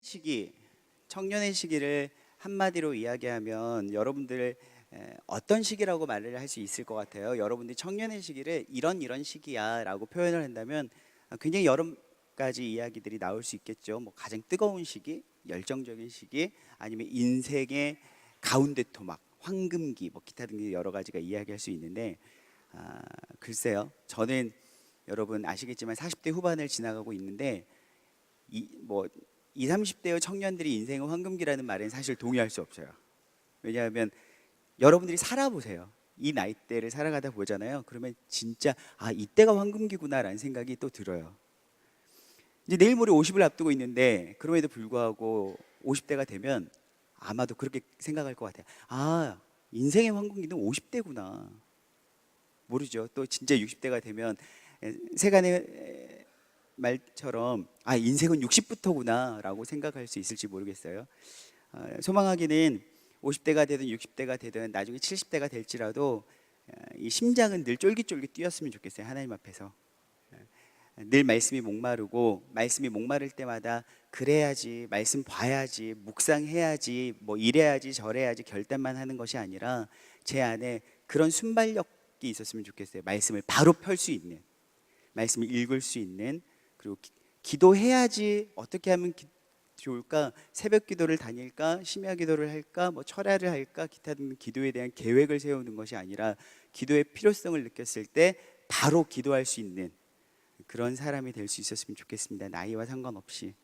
시기, 청년의 시기를 한마디로 이야기하면 여러분들 어떤 시기라고 말을 할 수 있을 것 같아요. 여러분들이 청년의 시기를 이런 시기야 라고 표현을 한다면 굉장히 여러 가지 이야기들이 나올 수 있겠죠. 뭐 가장 뜨거운 시기, 열정적인 시기, 아니면 인생의 가운데 토막, 황금기, 뭐 기타 등등 여러 가지가 이야기할 수 있는데 글쎄요. 저는 여러분 아시겠지만 40대 후반을 지나가고 있는데 뭐 20, 30대의 청년들이 인생의 황금기라는 말엔 사실 동의할 수 없어요. 왜냐하면 여러분들이 살아보세요. 이 나이대를 살아가다 보잖아요. 그러면 진짜 이때가 황금기구나라는 생각이 또 들어요. 이제 내일 모레 50을 앞두고 있는데 그럼에도 불구하고 50대가 되면 아마도 그렇게 생각할 것 같아요. 인생의 황금기는 50대구나. 모르죠. 또 진짜 60대가 되면 세간의 말처럼 인생은 60부터구나 라고 생각할 수 있을지 모르겠어요. 소망하기는 50대가 되든 60대가 되든 나중에 70대가 될지라도 이 심장은 늘 쫄깃쫄깃 뛰었으면 좋겠어요. 하나님 앞에서 늘 말씀이 목마르고, 말씀이 목마를 때마다 그래야지, 말씀 봐야지, 묵상해야지, 뭐 이래야지 저래야지 결단만 하는 것이 아니라 제 안에 그런 순발력이 있었으면 좋겠어요. 말씀을 바로 펼 수 있는, 말씀을 읽을 수 있는, 그리고 기도해야지 어떻게 하면 좋을까? 새벽 기도를 다닐까? 심야 기도를 할까? 뭐 철야를 할까? 기타 등등 기도에 대한 계획을 세우는 것이 아니라 기도의 필요성을 느꼈을 때 바로 기도할 수 있는 그런 사람이 될 수 있었으면 좋겠습니다. 나이와 상관없이.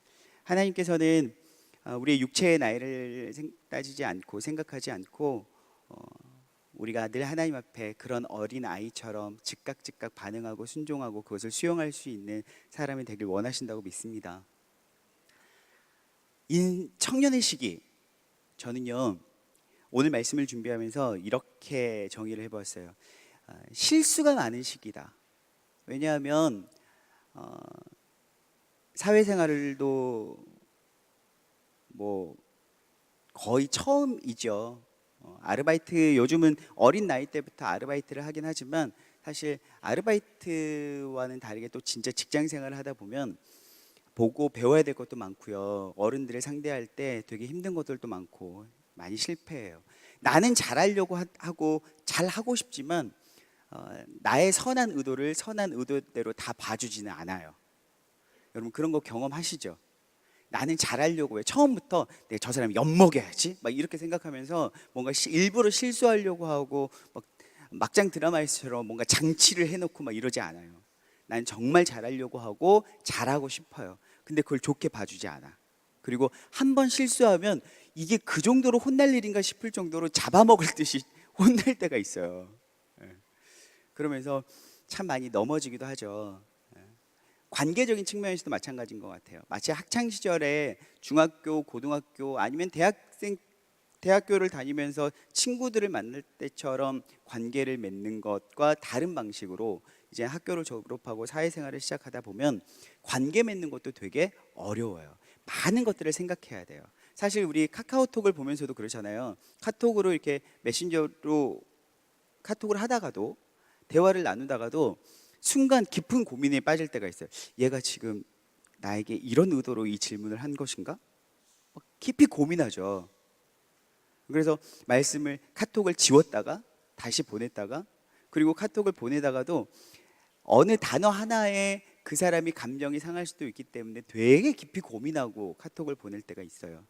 하나님께서는 우리의 육체의 나이를 따지지 않고 생각하지 않고 우리가 늘 하나님 앞에 그런 어린 아이처럼 즉각 반응하고 순종하고 그것을 수용할 수 있는 사람이 되길 원하신다고 믿습니다. 청년의 시기, 저는요 오늘 말씀을 준비하면서 이렇게 정의를 해보았어요. 실수가 많은 시기다. 왜냐하면 사회생활도 뭐 거의 처음이죠. 아르바이트, 요즘은 어린 나이 때부터 아르바이트를 하긴 하지만 사실 아르바이트와는 다르게 또 진짜 직장 생활을 하다 보면 보고 배워야 될 것도 많고요. 어른들을 상대할 때 되게 힘든 것들도 많고 많이 실패해요. 나는 잘하려고 하고 잘하고 싶지만 나의 선한 의도를 선한 의도대로 다 봐주지는 않아요. 여러분 그런 거 경험하시죠? 나는 잘하려고 해. 처음부터 내가 저 사람 엿먹여야지 막 이렇게 생각하면서 뭔가 일부러 실수하려고 하고 막장 드라마에서처럼 뭔가 장치를 해놓고 막 이러지 않아요. 난 정말 잘하려고 하고 잘하고 싶어요. 근데 그걸 좋게 봐주지 않아. 그리고 한 번 실수하면 이게 그 정도로 혼날 일인가 싶을 정도로 잡아먹을 듯이 혼날 때가 있어요. 그러면서 참 많이 넘어지기도 하죠. 관계적인 측면에서도 마찬가지인 것 같아요. 마치 학창 시절에 중학교, 고등학교 아니면 대학교를 다니면서 친구들을 만날 때처럼 관계를 맺는 것과 다른 방식으로 이제 학교를 졸업하고 사회생활을 시작하다 보면 관계 맺는 것도 되게 어려워요. 많은 것들을 생각해야 돼요. 사실 우리 카카오톡을 보면서도 그러잖아요. 카톡으로 이렇게 메신저로 카톡을 하다가도 대화를 나누다가도 순간 깊은 고민에 빠질 때가 있어요. 얘가 지금 나에게 이런 의도로 이 질문을 한 것인가? 깊이 고민하죠. 그래서 카톡을 지웠다가 다시 보냈다가 그리고 카톡을 보내다가도 어느 단어 하나에 그 사람이 감정이 상할 수도 있기 때문에 되게 깊이 고민하고 카톡을 보낼 때가 있어요.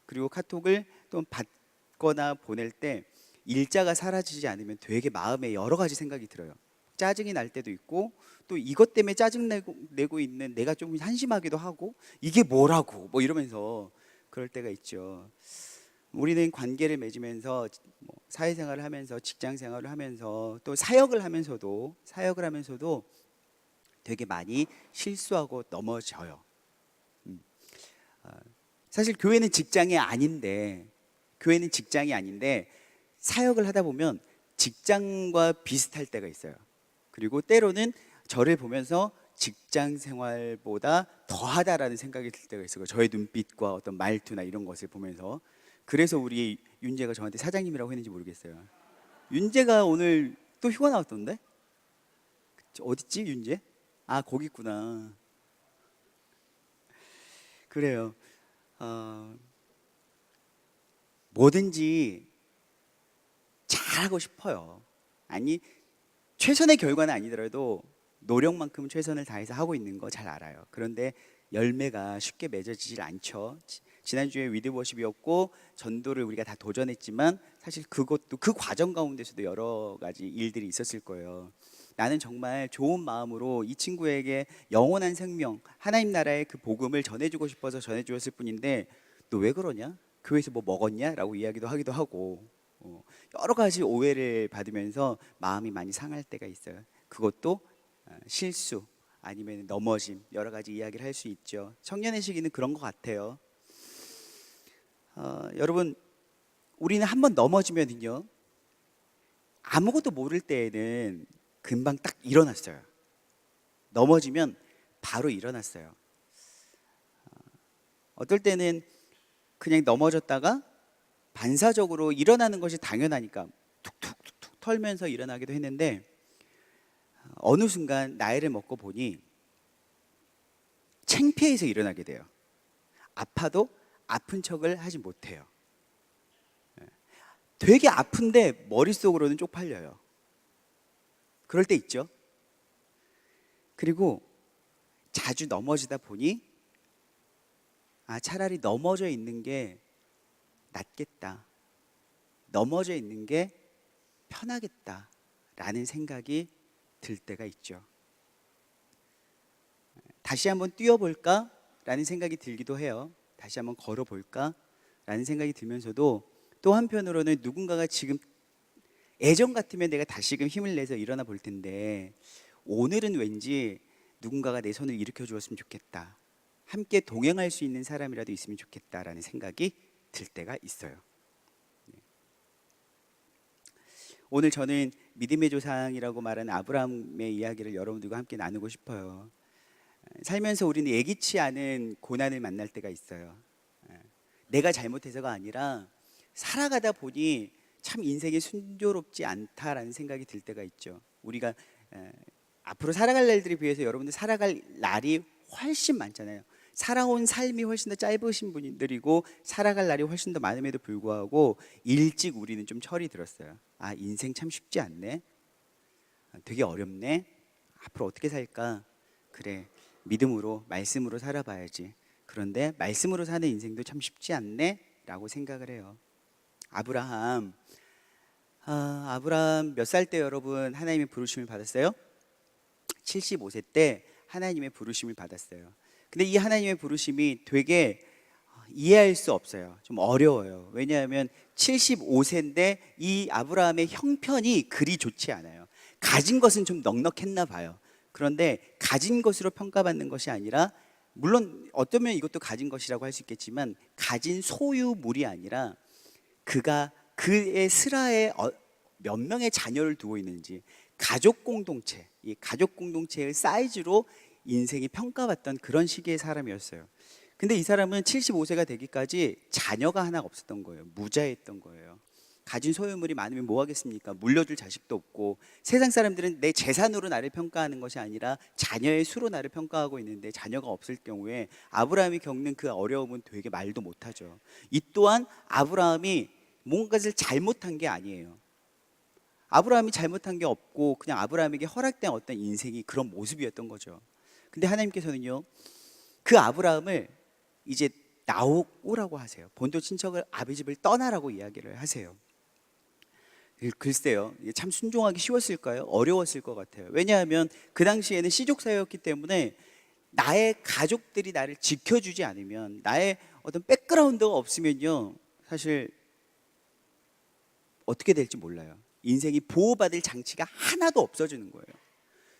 그리고 카톡을 또 받거나 보낼 때 일자가 사라지지 않으면 되게 마음에 여러 가지 생각이 들어요. 짜증이 날 때도 있고 또 이것 때문에 짜증내고 있는 내가 좀 한심하기도 하고 이게 뭐라고 뭐 이러면서 그럴 때가 있죠. 우리는 관계를 맺으면서 사회생활을 하면서 직장생활을 하면서 또 사역을 하면서도 되게 많이 실수하고 넘어져요. 사실 교회는 직장이 아닌데 사역을 하다 보면 직장과 비슷할 때가 있어요. 그리고 때로는 저를 보면서 직장 생활보다 더하다라는 생각이 들 때가 있어요. 저의 눈빛과 어떤 말투나 이런 것을 보면서. 그래서 우리 윤재가 저한테 사장님이라고 했는지 모르겠어요. 윤재가 오늘 또 휴가 나왔던데? 어딨지 윤재? 거기 있구나. 그래요. 뭐든지 잘하고 싶어요. 아니, 최선의 결과는 아니더라도 노력만큼 최선을 다해서 하고 있는 거 잘 알아요. 그런데 열매가 쉽게 맺어지질 않죠. 지난주에 위드워십이었고 전도를 우리가 다 도전했지만 사실 그것도 그 과정 가운데서도 여러 가지 일들이 있었을 거예요. 나는 정말 좋은 마음으로 이 친구에게 영원한 생명, 하나님 나라의 그 복음을 전해주고 싶어서 전해주었을 뿐인데 너 왜 그러냐? 교회에서 뭐 먹었냐? 라고 이야기도 하기도 하고 여러 가지 오해를 받으면서 마음이 많이 상할 때가 있어요. 그것도 실수 아니면 넘어짐 여러 가지 이야기를 할 수 있죠. 청년의 시기는 그런 것 같아요. 여러분, 우리는 한번 넘어지면요 아무것도 모를 때에는 금방 딱 일어났어요. 넘어지면 바로 일어났어요. 어떨 때는 그냥 넘어졌다가 반사적으로 일어나는 것이 당연하니까 툭툭툭툭 털면서 일어나기도 했는데 어느 순간 나이를 먹고 보니 창피해서 일어나게 돼요. 아파도 아픈 척을 하지 못해요. 되게 아픈데 머릿속으로는 쪽팔려요. 그럴 때 있죠. 그리고 자주 넘어지다 보니 차라리 넘어져 있는 게 낫겠다. 넘어져 있는 게 편하겠다 라는 생각이 들 때가 있죠. 다시 한번 뛰어볼까? 라는 생각이 들기도 해요. 다시 한번 걸어볼까? 라는 생각이 들면서도 또 한편으로는 누군가가 지금 예전 같으면 내가 다시금 힘을 내서 일어나 볼 텐데 오늘은 왠지 누군가가 내 손을 일으켜 주었으면 좋겠다. 함께 동행할 수 있는 사람이라도 있으면 좋겠다라는 생각이 들 때가 있어요. 오늘 저는 믿음의 조상이라고 말하는 아브라함의 이야기를 여러분들과 함께 나누고 싶어요. 살면서 우리는 예기치 않은 고난을 만날 때가 있어요. 내가 잘못해서가 아니라 살아가다 보니 참 인생이 순조롭지 않다라는 생각이 들 때가 있죠. 우리가 앞으로 살아갈 날들에 비해서 여러분들 살아갈 날이 훨씬 많잖아요. 살아온 삶이 훨씬 더 짧으신 분들이고 살아갈 날이 훨씬 더 많음에도 불구하고 일찍 우리는 좀 철이 들었어요. 인생 참 쉽지 않네. 되게 어렵네. 앞으로 어떻게 살까? 그래, 믿음으로 말씀으로 살아봐야지. 그런데 말씀으로 사는 인생도 참 쉽지 않네 라고 생각을 해요. 아브라함 몇 살 때 여러분 하나님의 부르심을 받았어요? 75세 때 하나님의 부르심을 받았어요. 근데 이 하나님의 부르심이 되게 이해할 수 없어요. 좀 어려워요. 왜냐하면 75세인데 이 아브라함의 형편이 그리 좋지 않아요. 가진 것은 좀 넉넉했나 봐요. 그런데 가진 것으로 평가받는 것이 아니라, 물론 어쩌면 이것도 가진 것이라고 할 수 있겠지만 가진 소유물이 아니라 그가 그의 슬하에 몇 명의 자녀를 두고 있는지 가족 공동체, 이 가족 공동체의 사이즈로 인생이 평가받던 그런 시기의 사람이었어요. 근데 이 사람은 75세가 되기까지 자녀가 하나 없었던 거예요. 무자였던 거예요. 가진 소유물이 많으면 뭐 하겠습니까? 물려줄 자식도 없고. 세상 사람들은 내 재산으로 나를 평가하는 것이 아니라 자녀의 수로 나를 평가하고 있는데, 자녀가 없을 경우에 아브라함이 겪는 그 어려움은 되게 말도 못하죠. 이 또한 아브라함이 뭔가를 잘못한 게 아니에요. 아브라함이 잘못한 게 없고 그냥 아브라함에게 허락된 어떤 인생이 그런 모습이었던 거죠. 근데 하나님께서는요, 그 아브라함을 이제 나오라고 하세요. 본토 친척을 아비 집을 떠나라고 이야기를 하세요. 글쎄요, 참 순종하기 쉬웠을까요? 어려웠을 것 같아요. 왜냐하면 그 당시에는 시족사회였기 때문에 나의 가족들이 나를 지켜주지 않으면, 나의 어떤 백그라운드가 없으면요, 사실 어떻게 될지 몰라요. 인생이 보호받을 장치가 하나도 없어지는 거예요.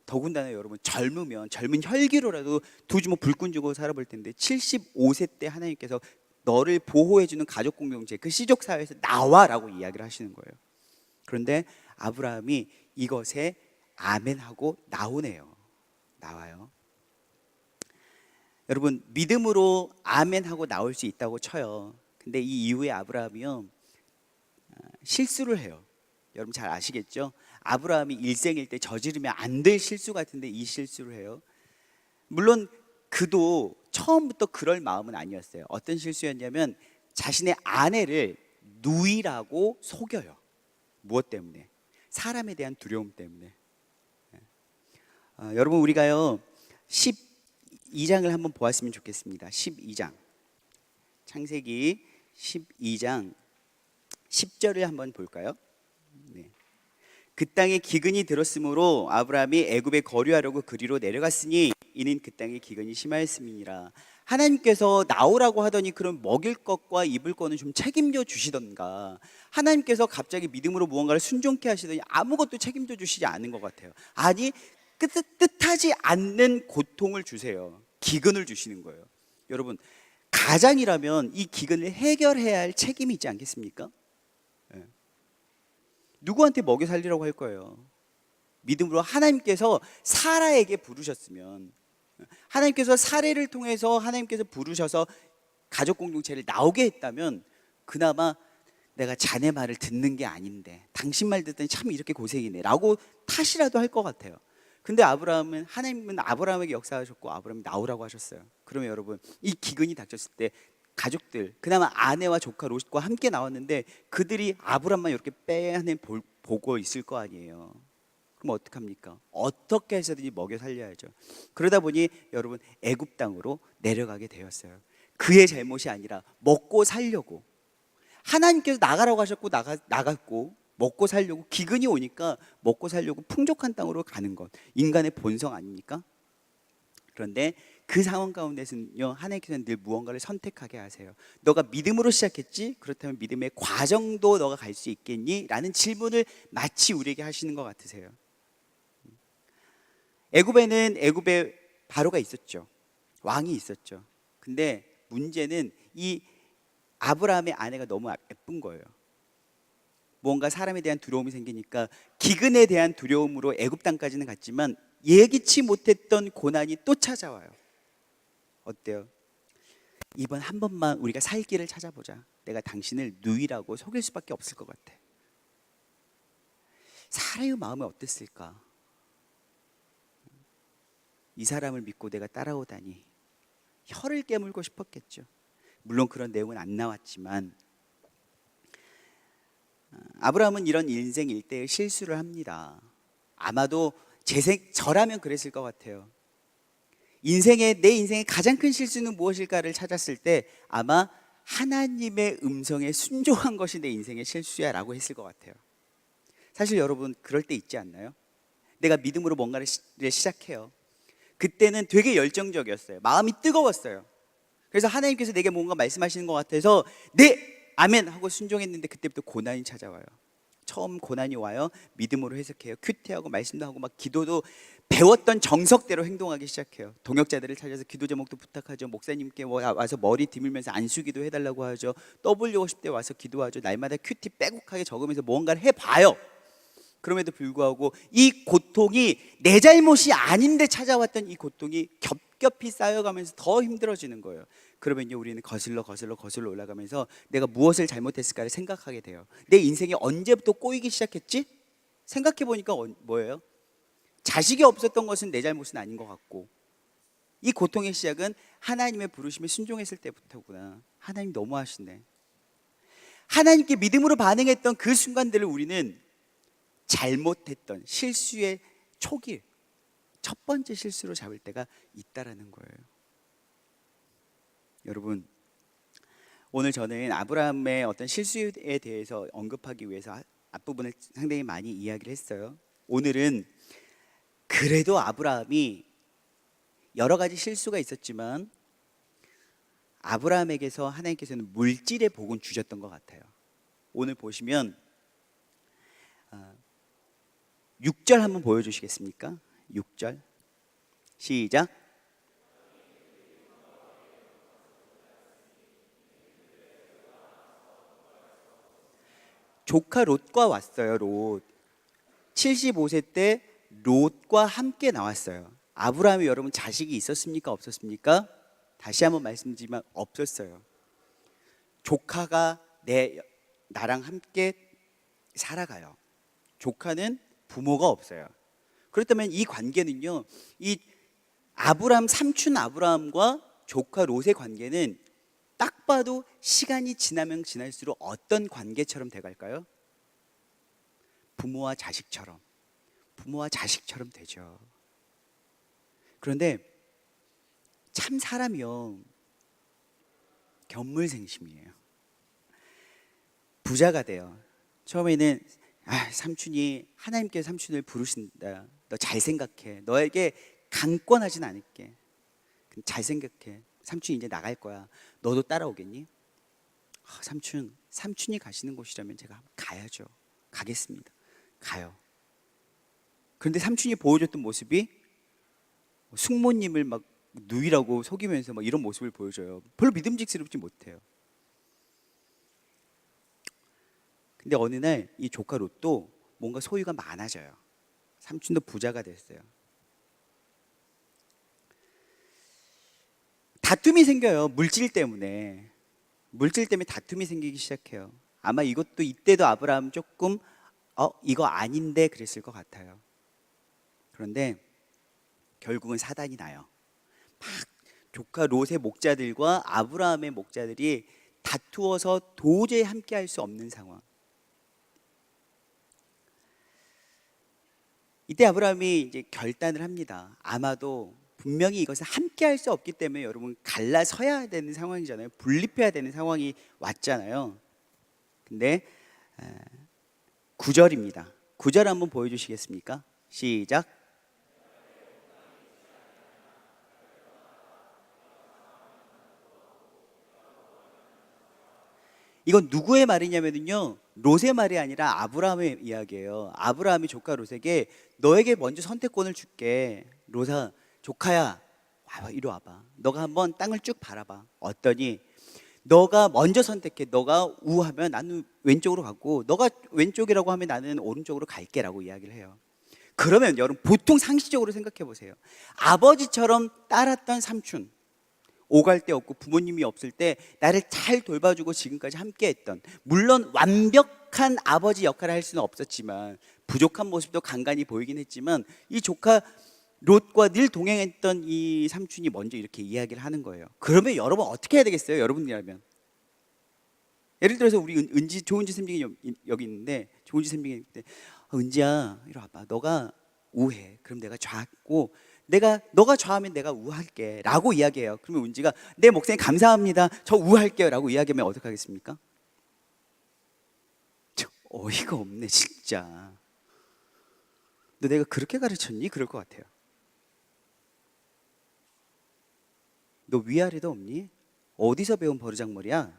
더군다나 여러분, 젊으면 젊은 혈기로라도 두 주먹 불끈 쥐고 살아볼 텐데 75세 때 하나님께서 너를 보호해주는 가족 공동체, 그 시족사회에서 나와라고 이야기를 하시는 거예요. 그런데 아브라함이 이것에 아멘하고 나오네요. 나와요. 여러분, 믿음으로 아멘하고 나올 수 있다고 쳐요. 근데 이 이후에 아브라함이요, 실수를 해요. 여러분 잘 아시겠죠? 아브라함이 일생일 때 저지르면 안 될 실수 같은데 이 실수를 해요. 물론 그도 처음부터 그럴 마음은 아니었어요. 어떤 실수였냐면 자신의 아내를 누이라고 속여요. 무엇 때문에? 사람에 대한 두려움 때문에. 여러분, 우리가요 12장을 한번 보았으면 좋겠습니다. 12장, 창세기 12장 10절을 한번 볼까요? 네. 그 땅에 기근이 들었으므로 아브라함이 애굽에 거류하려고 그리로 내려갔으니 이는 그 땅에 기근이 심하였음이니라. 하나님께서 나오라고 하더니 그럼 먹일 것과 입을 거는 좀 책임져 주시던가, 하나님께서 갑자기 믿음으로 무언가를 순종케 하시더니 아무것도 책임져 주시지 않은 것 같아요. 아니, 뜻하지 않는 고통을 주세요. 기근을 주시는 거예요. 여러분, 가장이라면 이 기근을 해결해야 할 책임이 있지 않겠습니까? 네. 누구한테 먹여 살리라고 할 거예요? 믿음으로 하나님께서 사라에게 부르셨으면, 하나님께서 사례를 통해서 하나님께서 부르셔서 가족 공동체를 나오게 했다면 그나마 내가 자네 말을 듣는 게 아닌데 당신 말 듣더니 참 이렇게 고생이네 라고 탓이라도 할 것 같아요. 근데 하나님은 아브라함에게 역사하셨고 아브라함이 나오라고 하셨어요. 그러면 여러분, 이 기근이 닥쳤을 때 가족들, 그나마 아내와 조카 롯과 함께 나왔는데 그들이 아브라함만 이렇게 하나님 보고 있을 거 아니에요. 그럼 어떡합니까? 어떻게 해서든지 먹여 살려야죠. 그러다 보니 여러분, 애굽 땅으로 내려가게 되었어요. 그의 잘못이 아니라 먹고 살려고, 하나님께서 나가라고 하셨고 나갔고, 먹고 살려고, 기근이 오니까 먹고 살려고 풍족한 땅으로 가는 것, 인간의 본성 아닙니까? 그런데 그 상황 가운데서는요, 하나님께서는 늘 무언가를 선택하게 하세요. 너가 믿음으로 시작했지? 그렇다면 믿음의 과정도 너가 갈 수 있겠니? 라는 질문을 마치 우리에게 하시는 것 같으세요. 애굽에 바로가 있었죠. 왕이 있었죠. 근데 문제는 이 아브라함의 아내가 너무 예쁜 거예요. 뭔가 사람에 대한 두려움이 생기니까 기근에 대한 두려움으로 애굽 땅까지는 갔지만 예기치 못했던 고난이 또 찾아와요. 어때요? 이번 한 번만 우리가 살 길을 찾아보자. 내가 당신을 누이라고 속일 수밖에 없을 것 같아. 사라의 마음은 어땠을까? 이 사람을 믿고 내가 따라오다니, 혀를 깨물고 싶었겠죠. 물론 그런 내용은 안 나왔지만 아브라함은 이런 인생 일대의 실수를 합니다. 아마도 저라면 그랬을 것 같아요. 내 인생의 가장 큰 실수는 무엇일까를 찾았을 때 아마 하나님의 음성에 순종한 것이 내 인생의 실수야 라고 했을 것 같아요. 사실 여러분, 그럴 때 있지 않나요? 내가 믿음으로 뭔가를 시작해요. 그때는 되게 열정적이었어요. 마음이 뜨거웠어요. 그래서 하나님께서 내게 뭔가 말씀하시는 것 같아서 네! 아멘! 하고 순종했는데 그때부터 고난이 찾아와요. 처음 고난이 와요. 믿음으로 해석해요. 큐티하고 말씀도 하고 막 기도도 배웠던 정석대로 행동하기 시작해요. 동역자들을 찾아서 기도 제목도 부탁하죠. 목사님께 와서 머리 디밀면서 안수기도 해달라고 하죠. W50대 와서 기도하죠. 날마다 큐티 빼곡하게 적으면서 뭔가를 해봐요. 그럼에도 불구하고 이 고통이 내 잘못이 아닌데 찾아왔던 이 고통이 겹겹이 쌓여가면서 더 힘들어지는 거예요. 그러면요, 우리는 거슬러 올라가면서 내가 무엇을 잘못했을까를 생각하게 돼요. 내 인생이 언제부터 꼬이기 시작했지? 생각해 보니까 뭐예요? 자식이 없었던 것은 내 잘못은 아닌 것 같고, 이 고통의 시작은 하나님의 부르심에 순종했을 때부터구나. 하나님 너무하시네. 하나님께 믿음으로 반응했던 그 순간들을 우리는 잘못했던 실수의 초기, 첫 번째 실수로 잡을 때가 있다라는 거예요. 여러분, 오늘 저는 아브라함의 어떤 실수에 대해서 언급하기 위해서 앞부분을 상당히 많이 이야기를 했어요. 오늘은 그래도 아브라함이 여러 가지 실수가 있었지만 아브라함에게서 하나님께서는 물질의 복은 주셨던 것 같아요. 오늘 보시면 6절 한번 보여주시겠습니까? 6절 시작. 조카 롯과 왔어요. 롯 75세 때 롯과 함께 나왔어요. 아브라함이 여러분 자식이 있었습니까? 없었습니까? 다시 한번 말씀드리지만 없었어요. 조카가 나랑 함께 살아가요. 조카는 부모가 없어요. 그렇다면 이 관계는요, 이 삼촌 아브라함과 조카 롯의 관계는 딱 봐도 시간이 지나면 지날수록 어떤 관계처럼 돼갈까요? 부모와 자식처럼 되죠. 그런데 참 사람이요, 견물생심이에요. 부자가 돼요. 처음에는 삼촌이, 하나님께서 삼촌을 부르신다. 너 잘 생각해. 너에게 강권하진 않을게. 잘 생각해. 삼촌이 이제 나갈 거야. 너도 따라오겠니? 삼촌이 가시는 곳이라면 제가 가야죠. 가겠습니다. 가요. 그런데 삼촌이 보여줬던 모습이 숙모님을 막 누이라고 속이면서 막 이런 모습을 보여줘요. 별로 믿음직스럽지 못해요. 근데 어느 날 이 조카 롯도 뭔가 소유가 많아져요. 삼촌도 부자가 됐어요. 다툼이 생겨요. 물질 때문에 다툼이 생기기 시작해요. 아마 이때도 아브라함 조금 이거 아닌데 그랬을 것 같아요. 그런데 결국은 사단이 나요. 막 조카 롯의 목자들과 아브라함의 목자들이 다투어서 도저히 함께할 수 없는 상황. 이때 아브라함이 이제 결단을 합니다. 아마도 분명히 이것은 함께할 수 없기 때문에 여러분 갈라서야 되는 상황이잖아요. 분립해야 되는 상황이 왔잖아요. 근데 9절입니다. 9절 한번 보여주시겠습니까? 시작. 이건 누구의 말이냐면요, 롯의 말이 아니라 아브라함의 이야기예요. 아브라함이 조카 롯에게 너에게 먼저 선택권을 줄게. 롯아, 조카야, 이리 와봐. 너가 한번 땅을 쭉 바라봐. 어떠니? 너가 먼저 선택해. 너가 우하면 나는 왼쪽으로 가고, 너가 왼쪽이라고 하면 나는 오른쪽으로 갈게 라고 이야기를 해요. 그러면 여러분 보통 상식적으로 생각해 보세요. 아버지처럼 따랐던 삼촌, 오갈 데 없고 부모님이 없을 때 나를 잘 돌봐주고 지금까지 함께했던, 물론 완벽한 아버지 역할을 할 수는 없었지만 부족한 모습도 간간히 보이긴 했지만, 이 조카 롯과 늘 동행했던 이 삼촌이 먼저 이렇게 이야기를 하는 거예요. 그러면 여러분 어떻게 해야 되겠어요? 여러분이라면 예를 들어서 우리 조은지 샘빙이 여기 있는데, 조은지 샘빙이 있는데, 은지야 이리 와봐. 너가 우해. 그럼 내가 좌고, 너가 좌하면 내가 우할게 라고 이야기해요. 그러면 은지가 네 목사님 감사합니다. 저 우할게요 라고 이야기하면 어떡하겠습니까? 어이가 없네 진짜. 너 내가 그렇게 가르쳤니? 그럴 것 같아요. 너 위아래도 없니? 어디서 배운 버르장머리야?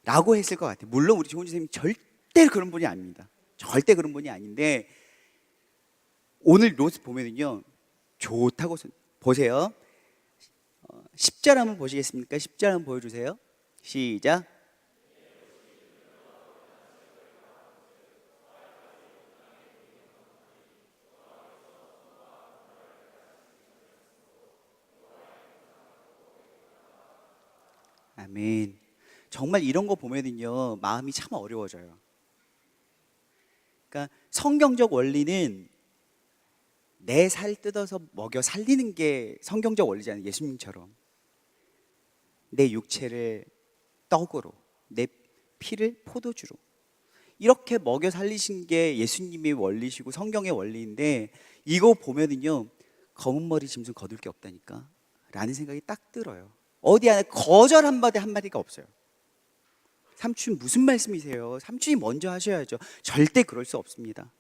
라고 했을 것 같아요. 물론 우리 조은지 선생님 절대 그런 분이 아닙니다. 절대 그런 분이 아닌데, 오늘 롯 보면은요 좋다고 보세요. 10절 한번 보시겠습니까? 10절 한번 보여주세요. 시작. 아멘. 정말 이런 거 보면은요 마음이 참 어려워져요. 그러니까 성경적 원리는 내 살 뜯어서 먹여 살리는 게 성경적 원리잖아요. 예수님처럼 내 육체를 떡으로, 내 피를 포도주로 이렇게 먹여 살리신 게 예수님의 원리시고 성경의 원리인데, 이거 보면은요 검은 머리 짐승 거둘 게 없다니까 라는 생각이 딱 들어요. 어디 안에 거절 한마디가 없어요. 삼촌 무슨 말씀이세요? 삼촌이 먼저 하셔야죠. 절대 그럴 수 없습니다.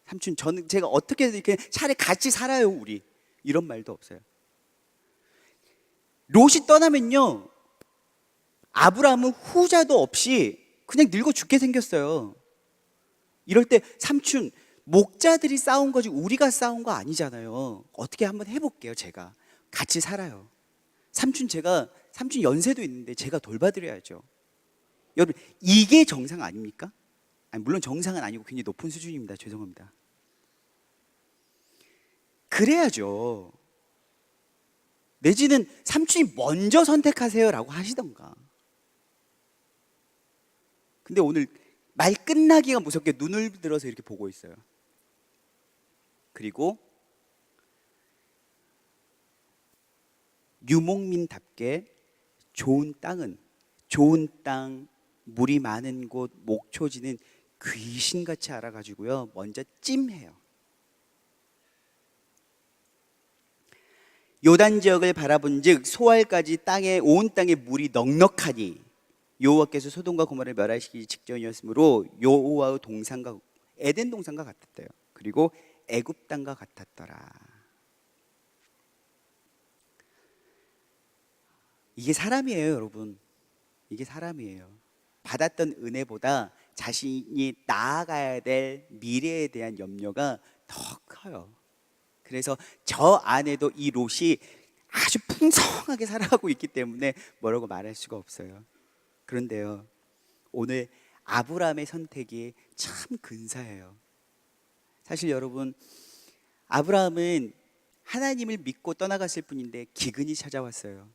삼촌, 제가 어떻게 이렇게 차라리 같이 살아요 우리, 이런 말도 없어요. 롯이 떠나면요 아브라함은 후자도 없이 그냥 늙어 죽게 생겼어요. 이럴 때 삼촌, 목자들이 싸운 거지 우리가 싸운 거 아니잖아요. 어떻게 한번 해볼게요. 제가 같이 살아요. 삼촌 연세도 있는데 제가 돌봐드려야죠. 여러분 이게 정상 아닙니까? 아니, 물론 정상은 아니고 굉장히 높은 수준입니다. 죄송합니다. 그래야죠. 내지는 삼촌이 먼저 선택하세요 라고 하시던가. 근데 오늘 말 끝나기가 무섭게 눈을 들어서 이렇게 보고 있어요. 그리고 유목민답게 좋은 땅, 물이 많은 곳, 목초지는 귀신같이 알아가지고요, 먼저 찜해요. 요단 지역을 바라본즉 소알까지 온 땅에 물이 넉넉하니 여호와께서 소돔과 고모라를 멸하시기 직전이었으므로 여호와의 동산과 에덴 동산과 같았대요. 그리고 애굽 땅과 같았더라. 이게 사람이에요, 여러분. 이게 사람이에요. 받았던 은혜보다 자신이 나아가야 될 미래에 대한 염려가 더 커요. 그래서 저 안에도 이 롯이 아주 풍성하게 살아가고 있기 때문에 뭐라고 말할 수가 없어요. 그런데요, 오늘 아브라함의 선택이 참 근사해요. 사실 여러분, 아브라함은 하나님을 믿고 떠나갔을 뿐인데 기근이 찾아왔어요.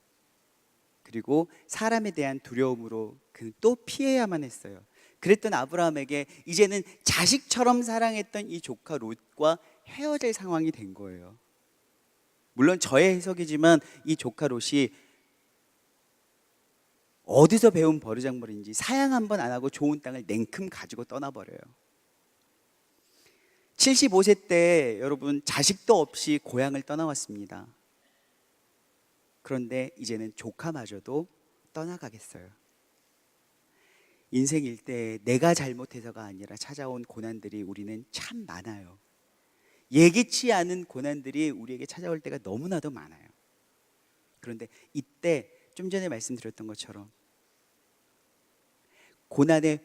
그리고 사람에 대한 두려움으로 그는 또 피해야만 했어요. 그랬던 아브라함에게 이제는 자식처럼 사랑했던 이 조카 롯과 헤어질 상황이 된 거예요. 물론 저의 해석이지만 이 조카 롯이 어디서 배운 버르장머리인지 사양 한번 안 하고 좋은 땅을 냉큼 가지고 떠나버려요. 75세 때 여러분 자식도 없이 고향을 떠나왔습니다. 그런데 이제는 조카마저도 떠나가겠어요. 인생 일대에 내가 잘못해서가 아니라 찾아온 고난들이 우리는 참 많아요. 예기치 않은 고난들이 우리에게 찾아올 때가 너무나도 많아요. 그런데 이때 좀 전에 말씀드렸던 것처럼 고난의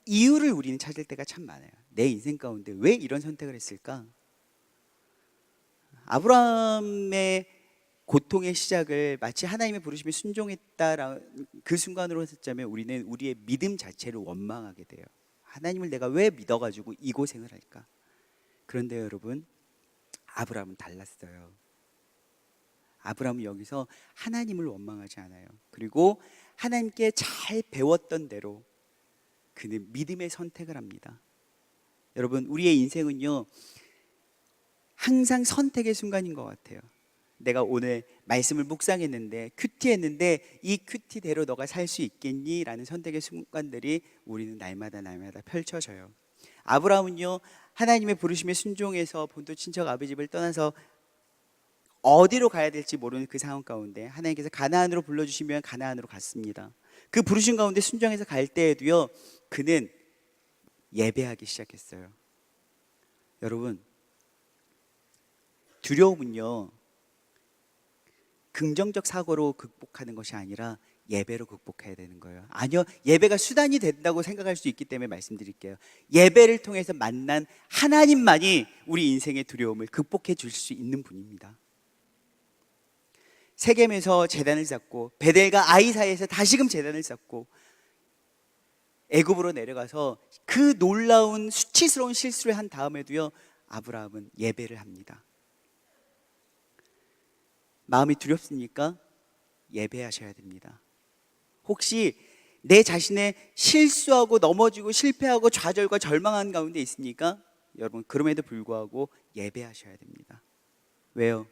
이유를 우리는 찾을 때가 참 많아요. 내 인생 가운데 왜 이런 선택을 했을까? 아브라함의 고통의 시작을 마치 하나님의 부르심에 순종했다라는 그 순간으로 했었자면 우리는 우리의 믿음 자체를 원망하게 돼요. 하나님을 내가 왜 믿어가지고 이 고생을 할까? 그런데 여러분, 아브라함은 달랐어요. 아브라함은 여기서 하나님을 원망하지 않아요. 그리고 하나님께 잘 배웠던 대로 그는 믿음의 선택을 합니다. 여러분, 우리의 인생은요 항상 선택의 순간인 것 같아요. 내가 오늘 말씀을 묵상했는데 큐티했는데 이 큐티대로 너가 살 수 있겠니? 라는 선택의 순간들이 우리는 날마다 펼쳐져요. 아브라함은요 하나님의 부르심에 순종해서 본토 친척 아버지 집을 떠나서 어디로 가야 될지 모르는 그 상황 가운데 하나님께서 가나안으로 불러주시면 가나안으로 갔습니다. 그 부르심 가운데 순종해서 갈 때에도요 그는 예배하기 시작했어요. 여러분, 두려움은요 긍정적 사고로 극복하는 것이 아니라 예배로 극복해야 되는 거예요. 아니요, 예배가 수단이 된다고 생각할 수 있기 때문에 말씀드릴게요. 예배를 통해서 만난 하나님만이 우리 인생의 두려움을 극복해 줄 수 있는 분입니다. 세겜에서 제단을 쌓고 베델과 아이 사이에서 다시금 제단을 쌓고 애굽으로 내려가서 그 놀라운 수치스러운 실수를 한 다음에도요 아브라함은 예배를 합니다. 마음이 두렵습니까? 예배하셔야 됩니다. 혹시 내 자신의 실수하고 넘어지고 실패하고 좌절과 절망한 가운데 있습니까? 여러분, 그럼에도 불구하고 예배하셔야 됩니다. 왜요?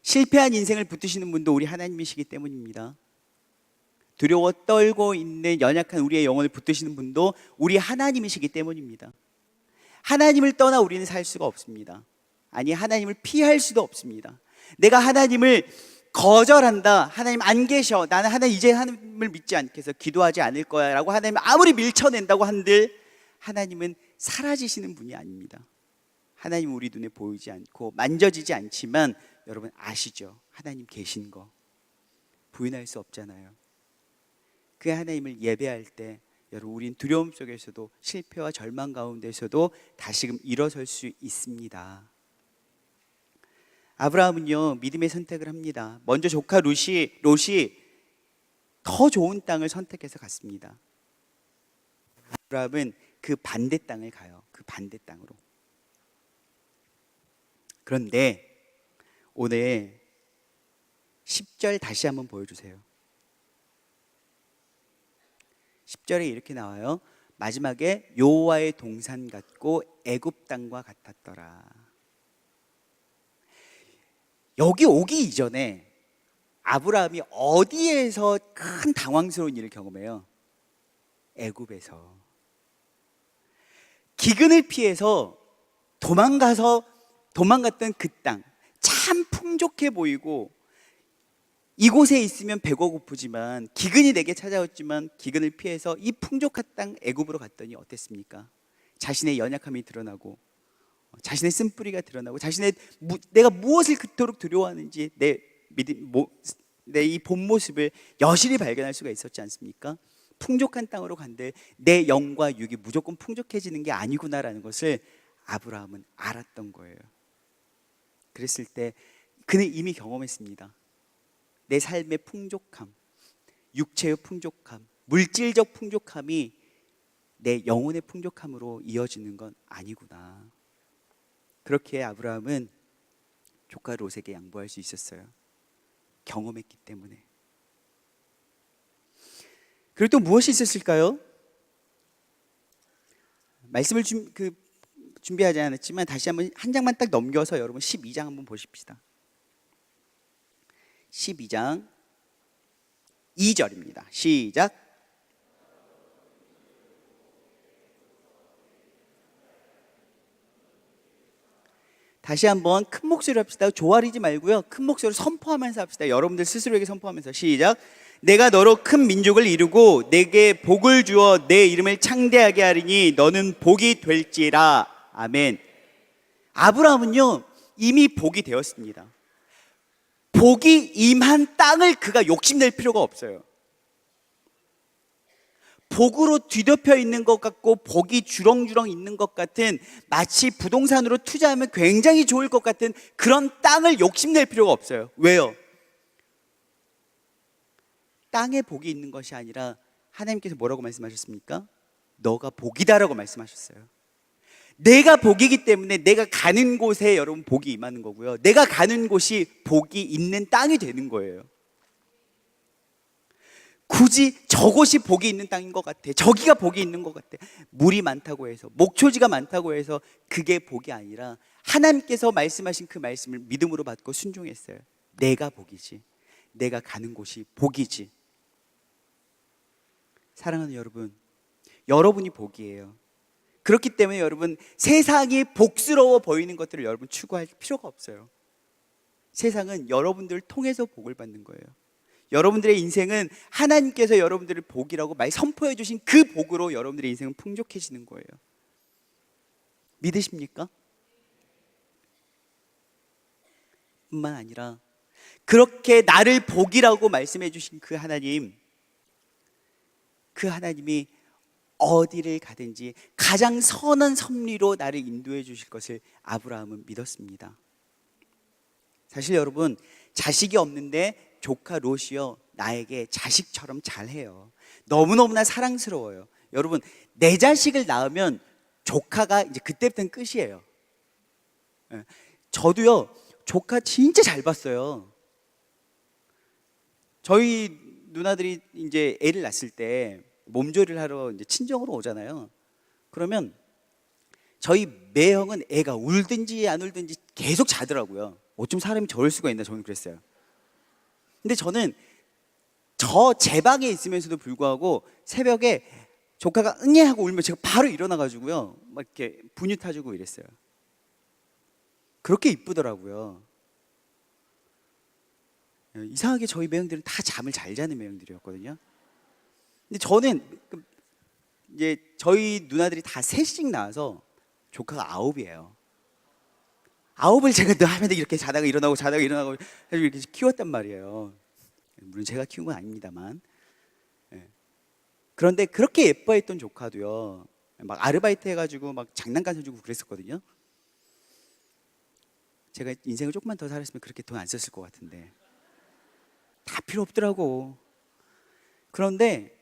실패한 인생을 붙드시는 분도 우리 하나님이시기 때문입니다. 두려워 떨고 있는 연약한 우리의 영혼을 붙드시는 분도 우리 하나님이시기 때문입니다. 하나님을 떠나 우리는 살 수가 없습니다. 아니, 하나님을 피할 수도 없습니다. 내가 하나님을 거절한다, 하나님 안 계셔, 나는 하나님 이제 하나님을 믿지 않겠어, 기도하지 않을 거야 라고 하나님 아무리 밀쳐낸다고 한들 하나님은 사라지시는 분이 아닙니다. 하나님은 우리 눈에 보이지 않고 만져지지 않지만 여러분 아시죠? 하나님 계신 거 부인할 수 없잖아요. 그 하나님을 예배할 때 여러분 우린 두려움 속에서도 실패와 절망 가운데서도 다시금 일어설 수 있습니다. 아브라함은요 믿음의 선택을 합니다. 먼저 조카 롯이 더 좋은 땅을 선택해서 갔습니다. 아브라함은 그 반대 땅을 가요. 그 반대 땅으로. 그런데 오늘 10절 다시 한번 보여주세요. 10절에 이렇게 나와요. 마지막에 여호와의 동산 같고 애굽 땅과 같았더라. 여기 오기 이전에 아브라함이 어디에서 큰 당황스러운 일을 경험해요? 애굽에서. 기근을 피해서 도망갔던 그 땅, 참 풍족해 보이고 이곳에 있으면 배가 고프지만 기근이 내게 찾아왔지만 기근을 피해서 이 풍족한 땅 애굽으로 갔더니 어땠습니까? 자신의 연약함이 드러나고 자신의 쓴뿌리가 드러나고 내가 무엇을 그토록 두려워하는지 내 이 본 모습을 여실히 발견할 수가 있었지 않습니까? 풍족한 땅으로 간데 내 영과 육이 무조건 풍족해지는 게 아니구나라는 것을 아브라함은 알았던 거예요. 그랬을 때 그는 이미 경험했습니다. 내 삶의 풍족함, 육체의 풍족함, 물질적 풍족함이 내 영혼의 풍족함으로 이어지는 건 아니구나. 그렇게 아브라함은 조카 롯에게 양보할 수 있었어요. 경험했기 때문에. 그리고 또 무엇이 있었을까요? 말씀을 준비하지 않았지만 다시 한번 한 장만 딱 넘겨서 여러분 12장 한번 보십시다. 12장 2절입니다. 시작. 다시 한번 큰 목소리로 합시다. 조아리지 말고요. 큰 목소리로 선포하면서 합시다. 여러분들 스스로에게 선포하면서 시작. 내가 너로 큰 민족을 이루고 내게 복을 주어 내 이름을 창대하게 하리니 너는 복이 될지라. 아멘. 아브라함은요 이미 복이 되었습니다. 복이 임한 땅을 그가 욕심낼 필요가 없어요. 복으로 뒤덮여 있는 것 같고 복이 주렁주렁 있는 것 같은, 마치 부동산으로 투자하면 굉장히 좋을 것 같은 그런 땅을 욕심낼 필요가 없어요. 왜요? 땅에 복이 있는 것이 아니라 하나님께서 뭐라고 말씀하셨습니까? 너가 복이다라고 말씀하셨어요. 내가 복이기 때문에 내가 가는 곳에 여러분 복이 임하는 거고요. 내가 가는 곳이 복이 있는 땅이 되는 거예요. 굳이 저곳이 복이 있는 땅인 것 같아, 저기가 복이 있는 것 같아, 물이 많다고 해서, 목초지가 많다고 해서 그게 복이 아니라 하나님께서 말씀하신 그 말씀을 믿음으로 받고 순종했어요. 내가 복이지, 내가 가는 곳이 복이지. 사랑하는 여러분, 여러분이 복이에요. 그렇기 때문에 여러분, 세상이 복스러워 보이는 것들을 여러분 추구할 필요가 없어요. 세상은 여러분들을 통해서 복을 받는 거예요. 여러분들의 인생은 하나님께서 여러분들을 복이라고 선포해 주신 그 복으로 여러분들의 인생은 풍족해지는 거예요. 믿으십니까? 뿐만 아니라 그렇게 나를 복이라고 말씀해 주신 그 하나님이 어디를 가든지 가장 선한 섭리로 나를 인도해 주실 것을 아브라함은 믿었습니다. 사실 여러분, 자식이 없는데 조카 롯이요 나에게 자식처럼 잘해요. 너무너무나 사랑스러워요. 여러분, 내 자식을 낳으면 조카가 이제 그때부터는 끝이에요. 저도요 조카 진짜 잘 봤어요. 저희 누나들이 이제 애를 낳았을 때 몸조리를 하러 이제 친정으로 오잖아요. 그러면 저희 매형은 애가 울든지 안 울든지 계속 자더라고요. 어쩜 사람이 저럴 수가 있나, 저는 그랬어요. 근데 저는 제 방에 있으면서도 불구하고 새벽에 조카가 응애 하고 울면 제가 바로 일어나가지고요 막 이렇게 분유 타주고 이랬어요. 그렇게 이쁘더라고요. 이상하게 저희 매형들은 다 잠을 잘 자는 매형들이었거든요. 근데 저는 이제 저희 누나들이 다 셋씩 낳아서 조카가 9이에요. 9을 제가 하면 이렇게 자다가 일어나고 해서 이렇게 키웠단 말이에요. 물론 제가 키운 건 아닙니다만. 그런데 그렇게 예뻐했던 조카도요 막 아르바이트 해가지고 막 장난감 사주고 그랬었거든요. 제가 인생을 조금만 더 살았으면 그렇게 돈 안 썼을 것 같은데 다 필요 없더라고. 그런데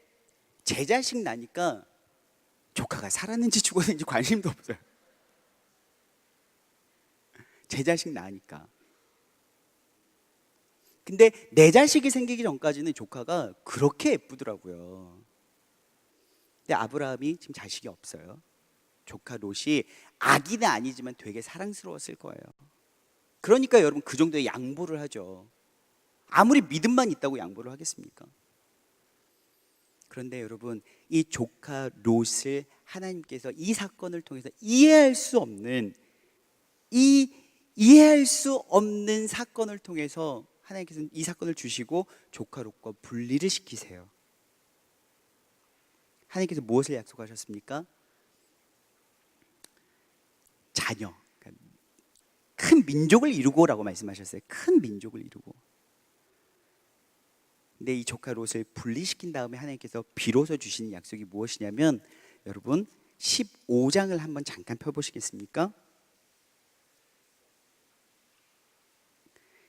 제 자식 나니까 조카가 살았는지 죽었는지 관심도 없어요. 제 자식 나니까. 근데 내 자식이 생기기 전까지는 조카가 그렇게 예쁘더라고요. 근데 아브라함이 지금 자식이 없어요. 조카 롯이 아기는 아니지만 되게 사랑스러웠을 거예요. 그러니까 여러분 그 정도의 양보를 하죠. 아무리 믿음만 있다고 양보를 하겠습니까? 그런데 여러분, 이 조카 롯을 하나님께서 이 사건을 통해서 이해할 수 없는 사건을 통해서 하나님께서는 이 사건을 주시고 조카 롯과 분리를 시키세요. 하나님께서 무엇을 약속하셨습니까? 자녀, 그러니까 큰 민족을 이루고라고 말씀하셨어요. 큰 민족을 이루고. 근데 이 조카 롯을 분리시킨 다음에 하나님께서 비로소 주신 약속이 무엇이냐면, 여러분 15장을 한번 잠깐 펴보시겠습니까?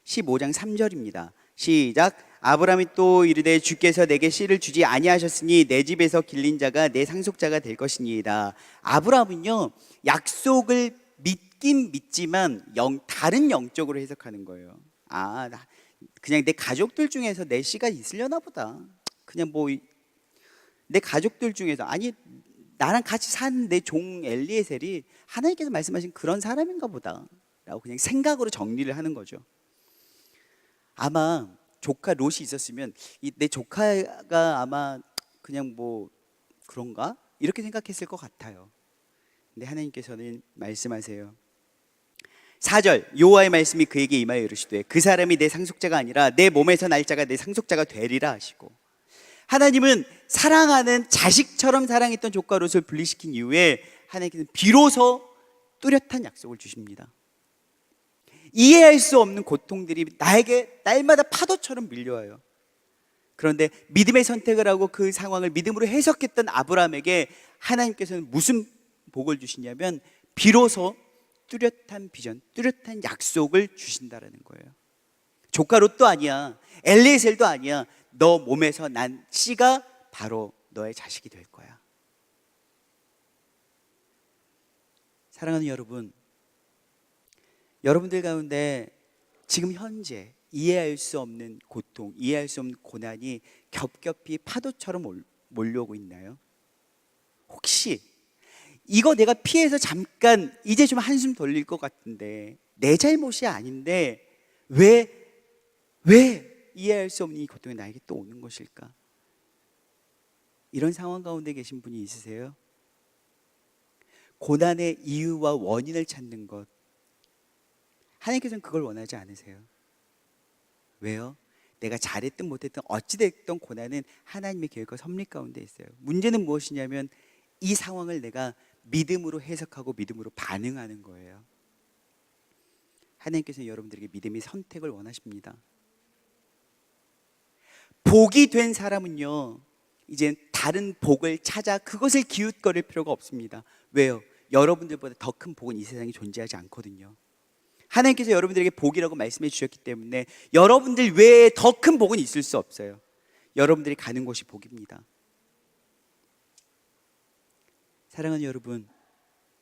15장 3절입니다. 시작. 아브라함이 또 이르되 주께서 내게 씨를 주지 아니하셨으니 내 집에서 길린 자가 내 상속자가 될 것이니이다. 아브라함은요, 약속을 믿긴 믿지만 다른 영적으로 해석하는 거예요. 그냥 내 가족들 중에서 내 씨가 있으려나 보다. 그냥 뭐 내 가족들 중에서, 아니 나랑 같이 사는 내 종 엘리에셀이 하나님께서 말씀하신 그런 사람인가 보다 라고 그냥 생각으로 정리를 하는 거죠. 아마 조카 롯이 있었으면 내 조카가 아마 그냥 뭐 그런가? 이렇게 생각했을 것 같아요. 근데 하나님께서는 말씀하세요. 4절, 여호와의 말씀이 그에게 임하여 이르시되 그 사람이 내 상속자가 아니라 내 몸에서 날 자가 내 상속자가 되리라 하시고, 하나님은 사랑하는 자식처럼 사랑했던 조카 롯을 분리시킨 이후에 하나님께서는 비로소 뚜렷한 약속을 주십니다. 이해할 수 없는 고통들이 나에게 날마다 파도처럼 밀려와요. 그런데 믿음의 선택을 하고 그 상황을 믿음으로 해석했던 아브라함에게 하나님께서는 무슨 복을 주시냐면 비로소 뚜렷한 비전, 뚜렷한 약속을 주신다라는 거예요. 조카 롯도 아니야, 엘리에셀도 아니야. 너 몸에서 난 씨가 바로 너의 자식이 될 거야. 사랑하는 여러분, 여러분들 가운데 지금 현재 이해할 수 없는 고통, 이해할 수 없는 고난이 겹겹이 파도처럼 몰려오고 있나요? 혹시 이거 내가 피해서 잠깐 이제 좀 한숨 돌릴 것 같은데 내 잘못이 아닌데 왜 이해할 수 없는 이 고통이 나에게 또 오는 것일까? 이런 상황 가운데 계신 분이 있으세요? 고난의 이유와 원인을 찾는 것, 하나님께서는 그걸 원하지 않으세요. 왜요? 내가 잘했든 못했든 어찌됐든 고난은 하나님의 계획과 섭리 가운데 있어요. 문제는 무엇이냐면 이 상황을 내가 믿음으로 해석하고 믿음으로 반응하는 거예요. 하나님께서는 여러분들에게 믿음의 선택을 원하십니다. 복이 된 사람은요, 이제 다른 복을 찾아 그것을 기웃거릴 필요가 없습니다. 왜요? 여러분들보다 더 큰 복은 이 세상에 존재하지 않거든요. 하나님께서 여러분들에게 복이라고 말씀해 주셨기 때문에 여러분들 외에 더 큰 복은 있을 수 없어요. 여러분들이 가는 곳이 복입니다. 사랑하는 여러분,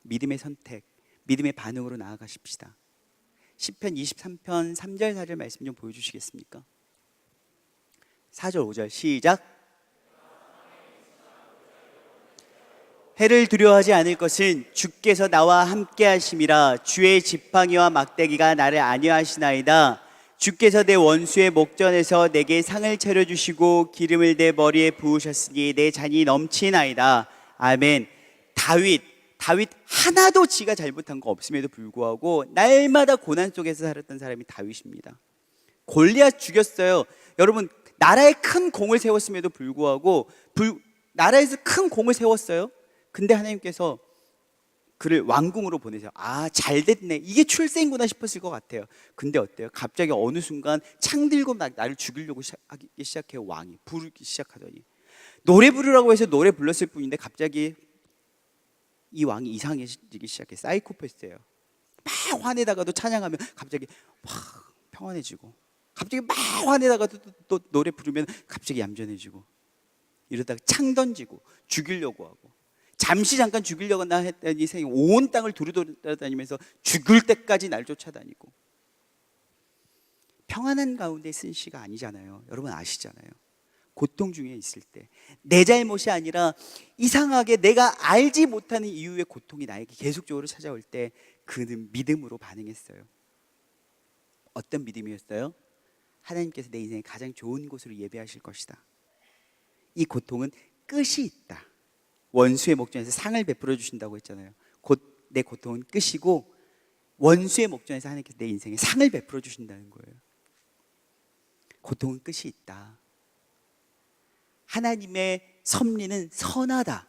믿음의 선택, 믿음의 반응으로 나아가십시다. 시편 23편 3절 4절 말씀 좀 보여주시겠습니까? 4절 5절 시작. 해를 두려워하지 않을 것은 주께서 나와 함께 하심이라. 주의 지팡이와 막대기가 나를 안위하시나이다. 주께서 내 원수의 목전에서 내게 상을 차려주시고 기름을 내 머리에 부으셨으니 내 잔이 넘치나이다. 아멘. 다윗 하나도 지가 잘못한 거 없음에도 불구하고 날마다 고난 속에서 살았던 사람이 다윗입니다. 골리앗 죽였어요. 여러분, 나라에 큰 공을 세웠음에도 불구하고 나라에서 큰 공을 세웠어요. 근데 하나님께서 그를 왕궁으로 보내세요. 잘 됐네, 이게 출세인구나 싶었을 것 같아요. 근데 어때요? 갑자기 어느 순간 창 들고 나를 죽이려고 하기 시작해요. 왕이 부르기 시작하더니 노래 부르라고 해서 노래 불렀을 뿐인데 갑자기 이 왕이 이상해지기 시작해. 사이코패스예요. 막 화내다가도 찬양하면 갑자기 막 평안해지고, 갑자기 막 화내다가도 또 노래 부르면 갑자기 얌전해지고, 이러다가 창 던지고 죽이려고 하고, 잠깐 죽이려고 했더니 온 땅을 두루다니면서 죽을 때까지 날 쫓아다니고. 평안한 가운데 쓴 시가 아니잖아요. 여러분 아시잖아요. 고통 중에 있을 때 내 잘못이 아니라 이상하게 내가 알지 못하는 이유의 고통이 나에게 계속적으로 찾아올 때 그는 믿음으로 반응했어요. 어떤 믿음이었어요? 하나님께서 내 인생에 가장 좋은 곳으로 예배하실 것이다. 이 고통은 끝이 있다. 원수의 목전에서 상을 베풀어 주신다고 했잖아요. 곧 내 고통은 끝이고 원수의 목전에서 하나님께서 내 인생에 상을 베풀어 주신다는 거예요. 고통은 끝이 있다. 하나님의 섭리는 선하다.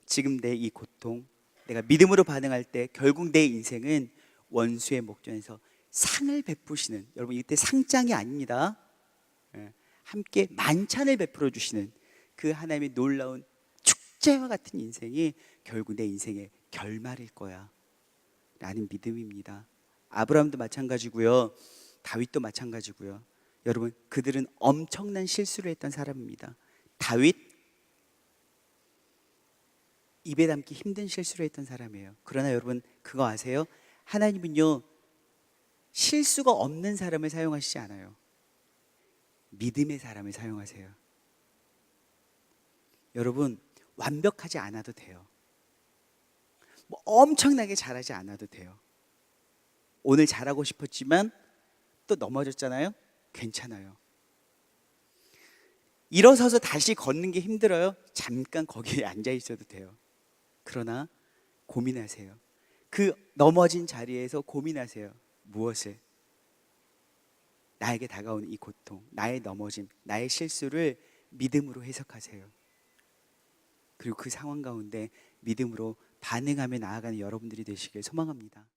지금 내 이 고통, 내가 믿음으로 반응할 때 결국 내 인생은 원수의 목전에서 상을 베푸시는, 여러분 이때 상장이 아닙니다. 함께 만찬을 베풀어 주시는 그 하나님의 놀라운 축제와 같은 인생이 결국 내 인생의 결말일 거야 라는 믿음입니다. 아브라함도 마찬가지고요, 다윗도 마찬가지고요. 여러분 그들은 엄청난 실수를 했던 사람입니다. 다윗 입에 담기 힘든 실수를 했던 사람이에요. 그러나 여러분 그거 아세요? 하나님은요 실수가 없는 사람을 사용하시지 않아요. 믿음의 사람을 사용하세요. 여러분 완벽하지 않아도 돼요. 뭐 엄청나게 잘하지 않아도 돼요. 오늘 잘하고 싶었지만 또 넘어졌잖아요. 괜찮아요. 일어서서 다시 걷는 게 힘들어요. 잠깐 거기에 앉아 있어도 돼요. 그러나 고민하세요. 그 넘어진 자리에서 고민하세요. 무엇을? 나에게 다가오는 이 고통, 나의 넘어짐, 나의 실수를 믿음으로 해석하세요. 그리고 그 상황 가운데 믿음으로 반응하며 나아가는 여러분들이 되시길 소망합니다.